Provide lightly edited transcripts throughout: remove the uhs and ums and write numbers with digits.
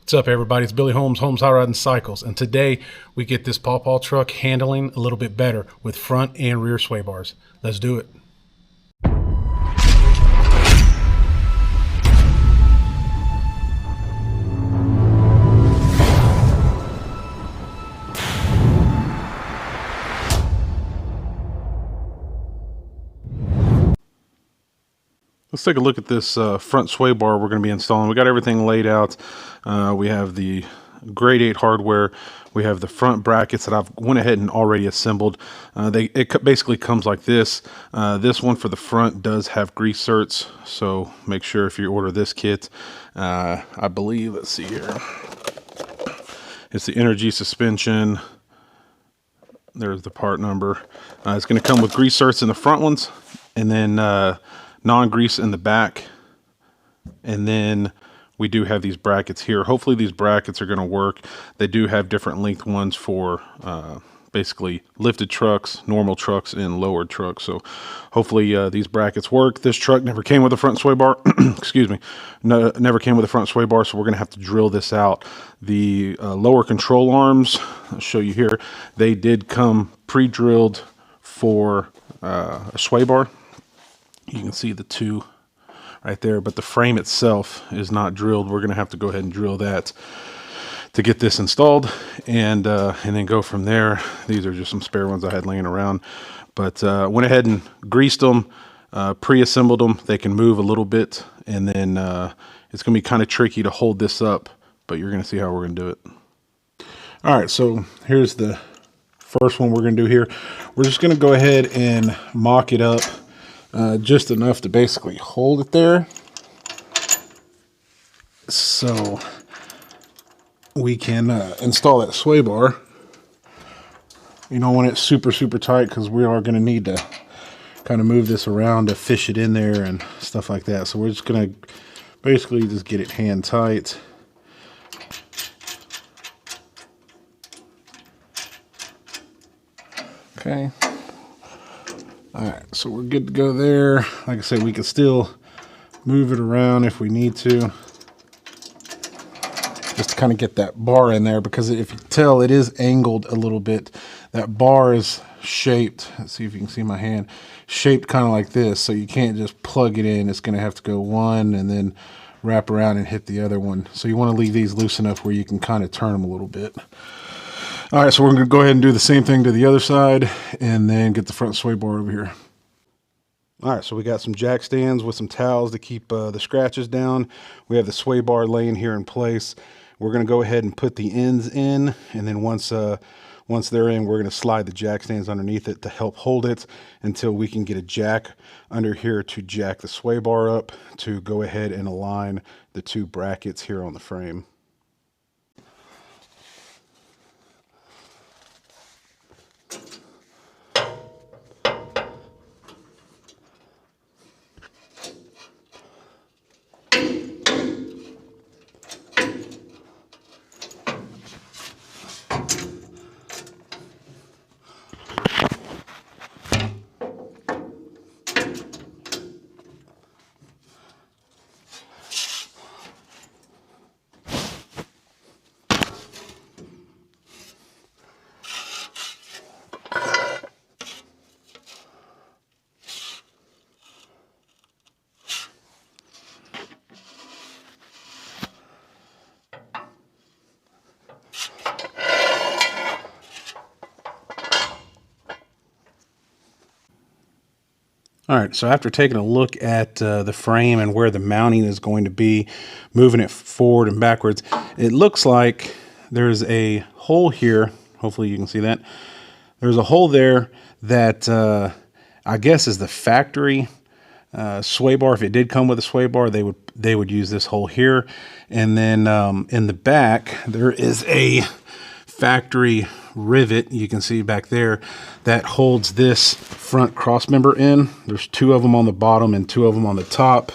What's up, everybody? It's Billy Holmes, Holmes Hot Rod and Cycles, and today we get this pawpaw truck handling a little bit better with front and rear sway bars. Let's do it. Let's take a look at this front sway bar we're going to be installing. We got everything laid out. We have the grade 8 hardware. We have the front brackets that I've went ahead and already assembled. It basically comes like this. This one for the front does have grease certs, so make sure if you order this kit, I believe, let's see here, it's the energy suspension. There's the part number. It's going to come with grease certs in the front ones, and then non-grease in the back, and then we do have these brackets here. Hopefully these brackets are going to work. They do have different length ones for basically lifted trucks, normal trucks, and lowered trucks. So hopefully these brackets work. This truck never came with a front sway bar. Excuse me. No, never came with a front sway bar, so we're going to have to drill this out. The lower control arms, I'll show you here, they did come pre-drilled for a sway bar. You can see the two right there, but the frame itself is not drilled. We're going to have to go ahead and drill that to get this installed, and then go from there. These are just some spare ones I had laying around, but went ahead and greased them, pre-assembled them. They can move a little bit, and then it's going to be kind of tricky to hold this up, but you're going to see how we're going to do it. All right, so here's the first one we're going to do here. We're just going to go ahead and mock it up. Just enough to basically hold it there, so we can install that sway bar. You don't want it super tight, because we are going to need to kind of move this around to fish it in there and stuff like that. So we're just going to basically just get it hand tight. Okay. Alright, so we're good to go there. Like I said, we can still move it around if we need to, just to kind of get that bar in there, because if you tell, it is angled a little bit. That bar is shaped, let's see if you can see my hand, shaped kind of like this, so you can't just plug it in. It's going to have to go one and then wrap around and hit the other one. So you want to leave these loose enough where you can kind of turn them a little bit. All right, so we're going to go ahead and do the same thing to the other side, and then get the front sway bar over here. All right, so we got some jack stands with some towels to keep the scratches down. We have the sway bar laying here in place. We're going to go ahead and put the ends in, and then once they're in, we're going to slide the jack stands underneath it to help hold it until we can get a jack under here to jack the sway bar up to go ahead and align the two brackets here on the frame. All right, so after taking a look at the frame and where the mounting is going to be, moving it forward and backwards, it looks like there's a hole here. Hopefully you can see that. There's a hole there that I guess is the factory sway bar. If it did come with a sway bar, they would use this hole here. And then in the back, there is a factory rivet, you can see back there, that holds this front cross member in. There's two of them on the bottom and two of them on the top,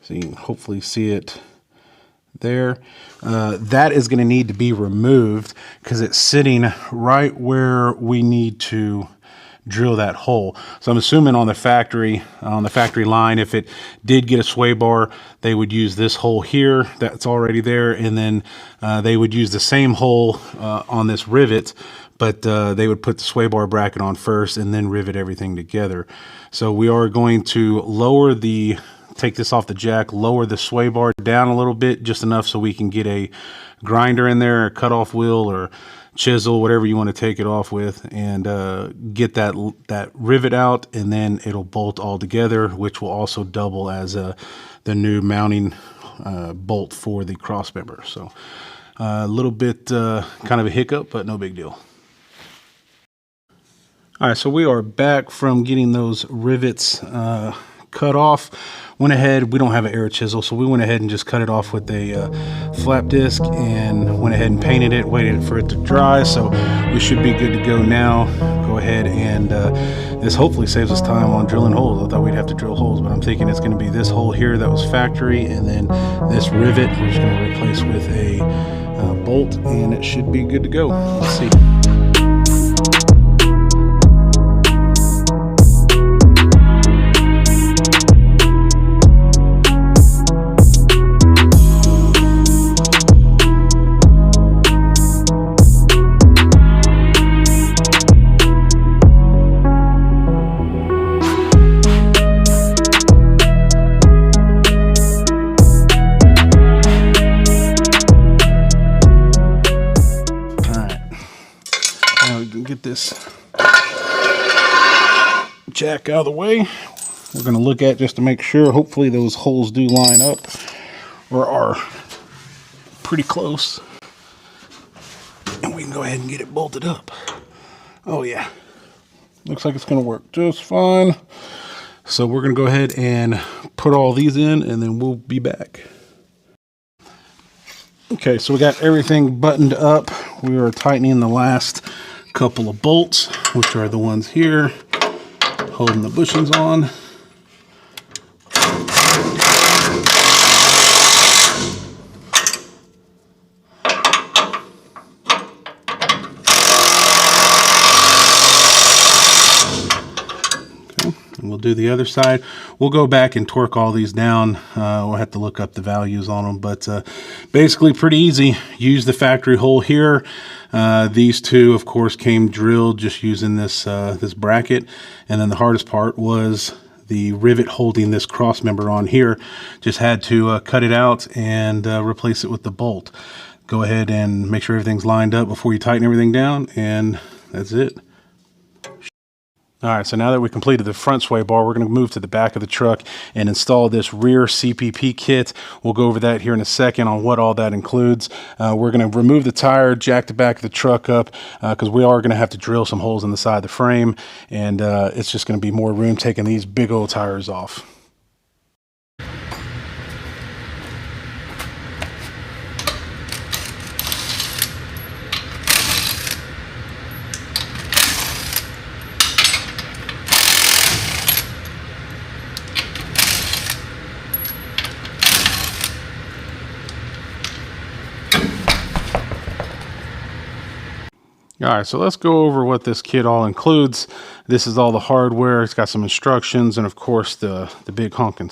so you can hopefully see it there. That is going to need to be removed because it's sitting right where we need to drill that hole. So I'm assuming on the factory line, if it did get a sway bar, they would use this hole here that's already there, and then they would use the same hole on this rivet, but they would put the sway bar bracket on first and then rivet everything together. So we are going to take this off the jack, lower the sway bar down a little bit, just enough so we can get a grinder in there, a cutoff wheel or chisel, whatever you want to take it off with, and get that rivet out, and then it'll bolt all together, which will also double as the new mounting bolt for the cross member. So a little bit kind of a hiccup, but no big deal. All right, so we are back from getting those rivets cut off. Went ahead, we don't have an air chisel, so we went ahead and just cut it off with a flap disc and went ahead and painted it, waited for it to dry, so we should be good to go now. Go ahead and this hopefully saves us time on drilling holes. I thought we'd have to drill holes, but I'm thinking it's going to be this hole here that was factory, and then this rivet we're just going to replace with a bolt, and it should be good to go. Let's see. Get this jack out of the way. We're going to look at just to make sure. Hopefully those holes do line up or are pretty close, and we can go ahead and get it bolted up. Oh yeah, looks like it's going to work just fine. So we're going to go ahead and put all these in, and then we'll be back. Okay, so we got everything buttoned up. We are tightening the last couple of bolts, which are the ones here holding the bushings on. And we'll do the other side. We'll go back and torque all these down. We'll have to look up the values on them, but basically pretty easy. Use the factory hole here. These two, of course, came drilled just using this this bracket, and then the hardest part was the rivet holding this cross member on here. Just had to cut it out and replace it with the bolt. Go ahead and make sure everything's lined up before you tighten everything down, and that's it. All right, so now that we completed the front sway bar, we're going to move to the back of the truck and install this rear CPP kit. We'll go over that here in a second on what all that includes. We're going to remove the tire, jack the back of the truck up, because we are going to have to drill some holes in the side of the frame, and it's just going to be more room taking these big old tires off. All right, so let's go over what this kit all includes. This is all the hardware. It's got some instructions, and of course the big honking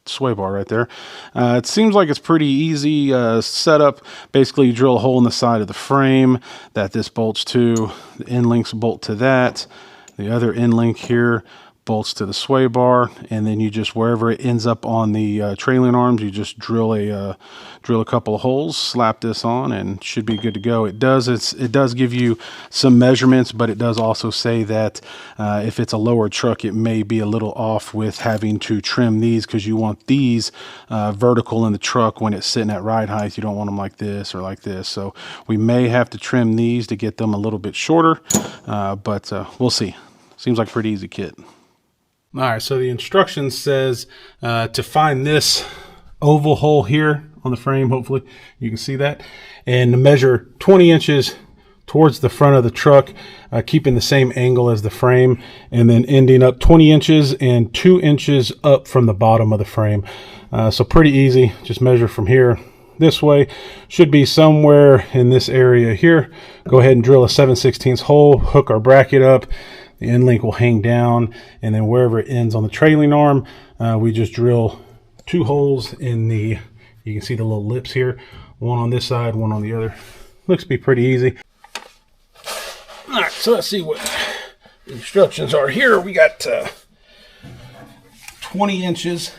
sway bar right there. It seems like it's pretty easy setup. Basically, you drill a hole in the side of the frame that this bolts to. The end links bolt to that. The other end link here bolts to the sway bar, and then you just, wherever it ends up on the trailing arms, you just drill a couple of holes, slap this on, and should be good to go. It does give you some measurements, but it does also say that if it's a lower truck, it may be a little off with having to trim these, because you want these vertical in the truck when it's sitting at ride height. You don't want them like this or like this. So we may have to trim these to get them a little bit shorter, but we'll see. Seems like a pretty easy kit. All right, so the instruction says to find this oval hole here on the frame, hopefully you can see that, and to measure 20 inches towards the front of the truck, keeping the same angle as the frame, and then ending up 20 inches and 2 inches up from the bottom of the frame. So pretty easy. Just measure from here this way. Should be somewhere in this area here. Go ahead and drill a 7/16 hole, hook our bracket up. The end link will hang down, and then wherever it ends on the trailing arm, we just drill 2 holes in the, you can see the little lips here, one on this side, one on the other. Looks to be pretty easy. All right, so let's see what the instructions are here. We got 20 inches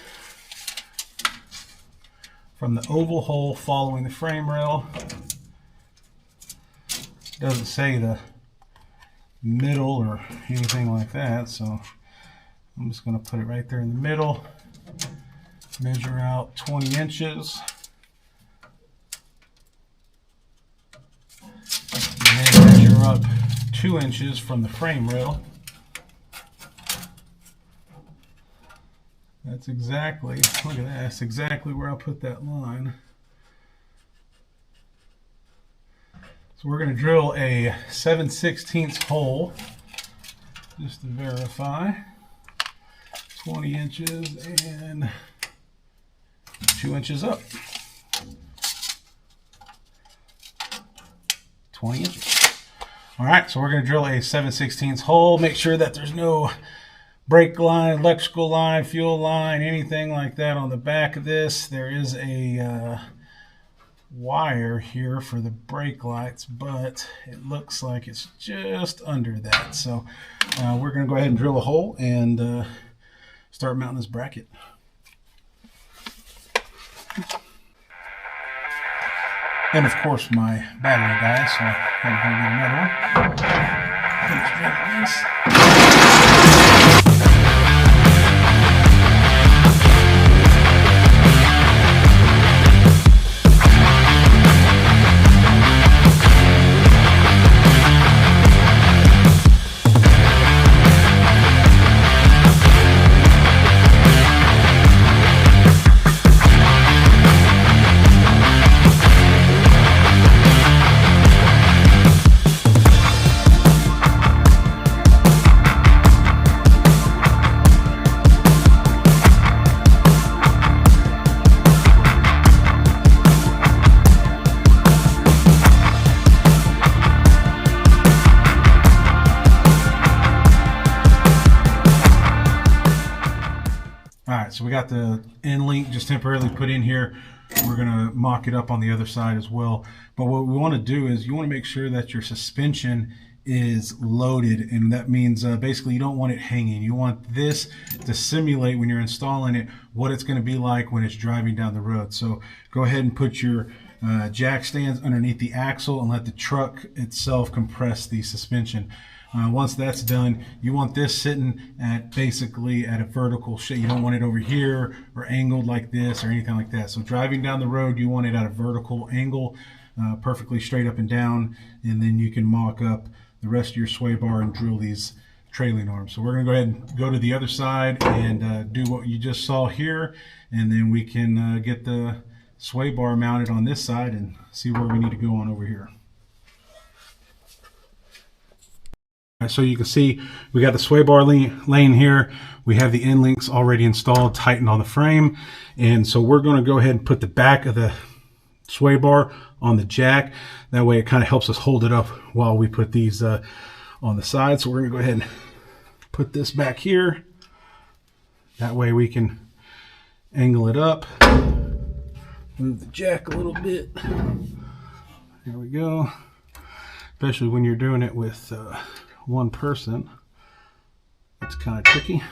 from the oval hole following the frame rail. Doesn't say the middle or anything like that, so I'm just going to put it right there in the middle. Measure out 20 inches. And then measure up 2 inches from the frame rail. That's exactly, look at that, that's exactly where I put that line. So we're going to drill a 7/16 hole just to verify. 20 inches and 2 inches up. 20 inches. All right, so we're going to drill a 7/16 hole. Make sure that there's no brake line, electrical line, fuel line, anything like that on the back of this. There is a wire here for the brake lights, but it looks like it's just under that. So we're going to go ahead and drill a hole and start mounting this bracket. And of course my battery died, so I had to go get another one. Let's drop this. Alright, so we got the end link just temporarily put in here. We're going to mock it up on the other side as well. But what we want to do is you want to make sure that your suspension is loaded, and that means basically you don't want it hanging. You want this to simulate when you're installing it what it's going to be like when it's driving down the road. So go ahead and put your jack stands underneath the axle and let the truck itself compress the suspension. Once that's done, you want this sitting at basically at a vertical shape. You don't want it over here or angled like this or anything like that. So driving down the road, you want it at a vertical angle, perfectly straight up and down, and then you can mock up the rest of your sway bar and drill these trailing arms. So we're going to go ahead and go to the other side and do what you just saw here, and then we can get the sway bar mounted on this side and see where we need to go on over here. So you can see we got the sway bar laying here. We have the end links already installed, tightened on the frame. And so we're going to go ahead and put the back of the sway bar on the jack. That way it kind of helps us hold it up while we put these on the side. So we're going to go ahead and put this back here. That way we can angle it up. Move the jack a little bit. There we go. Especially when you're doing it with one person, it's kind of tricky.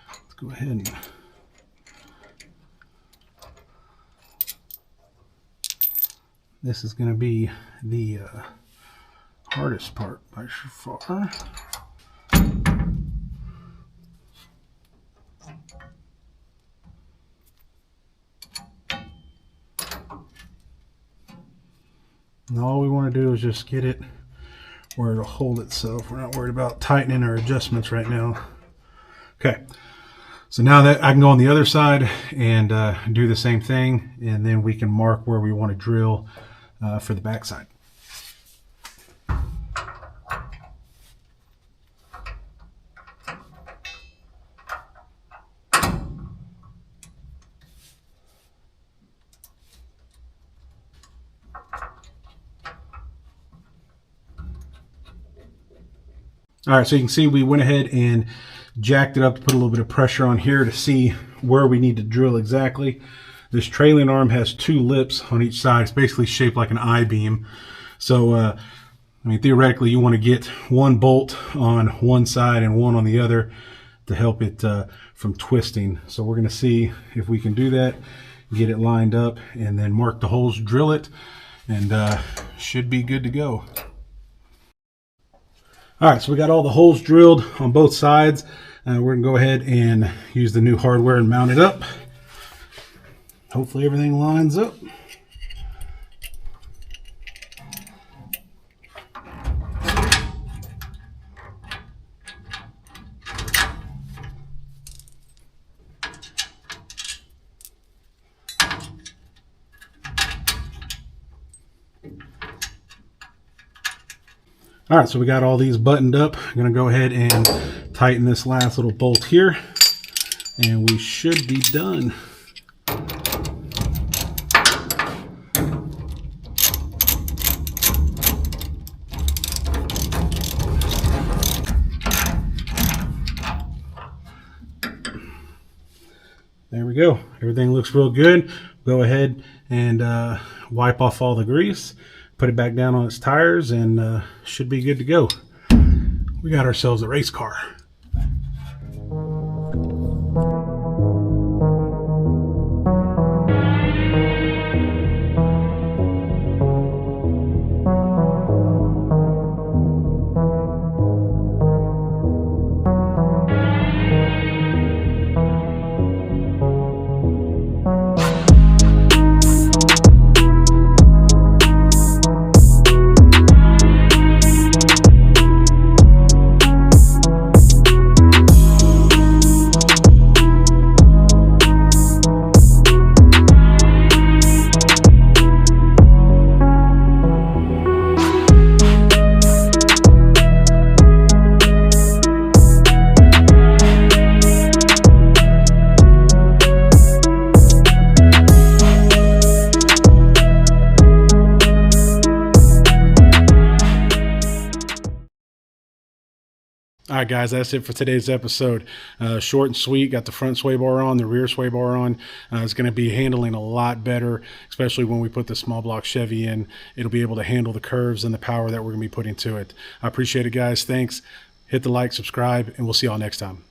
Let's go ahead and this is going to be the hardest part by far. And all we want to do is just get it where it'll hold itself. We're not worried about tightening or adjustments right now. Okay, so now that I can go on the other side and do the same thing, and then we can mark where we want to drill for the back side. All right, so you can see we went ahead and jacked it up to put a little bit of pressure on here to see where we need to drill exactly. This trailing arm has 2 lips on each side. It's basically shaped like an I-beam. So, I mean, theoretically, you want to get 1 bolt on one side and 1 on the other to help it from twisting. So we're going to see if we can do that, get it lined up, and then mark the holes, drill it, and should be good to go. All right, so we got all the holes drilled on both sides. We're going to go ahead and use the new hardware and mount it up. Hopefully everything lines up. All right, so we got all these buttoned up. I'm going to go ahead and tighten this last little bolt here, and we should be done. There we go. Everything looks real good. Go ahead and wipe off all the grease, put it back down on its tires, and should be good to go. We got ourselves a race car. All right, guys, that's it for today's episode. Short and sweet. Got the front sway bar on, the rear sway bar on. It's going to be handling a lot better, especially when we put the small block Chevy in. It'll be able to handle the curves and the power that we're going to be putting to it. I appreciate it, guys. Thanks. Hit the like, subscribe, and we'll see y'all next time.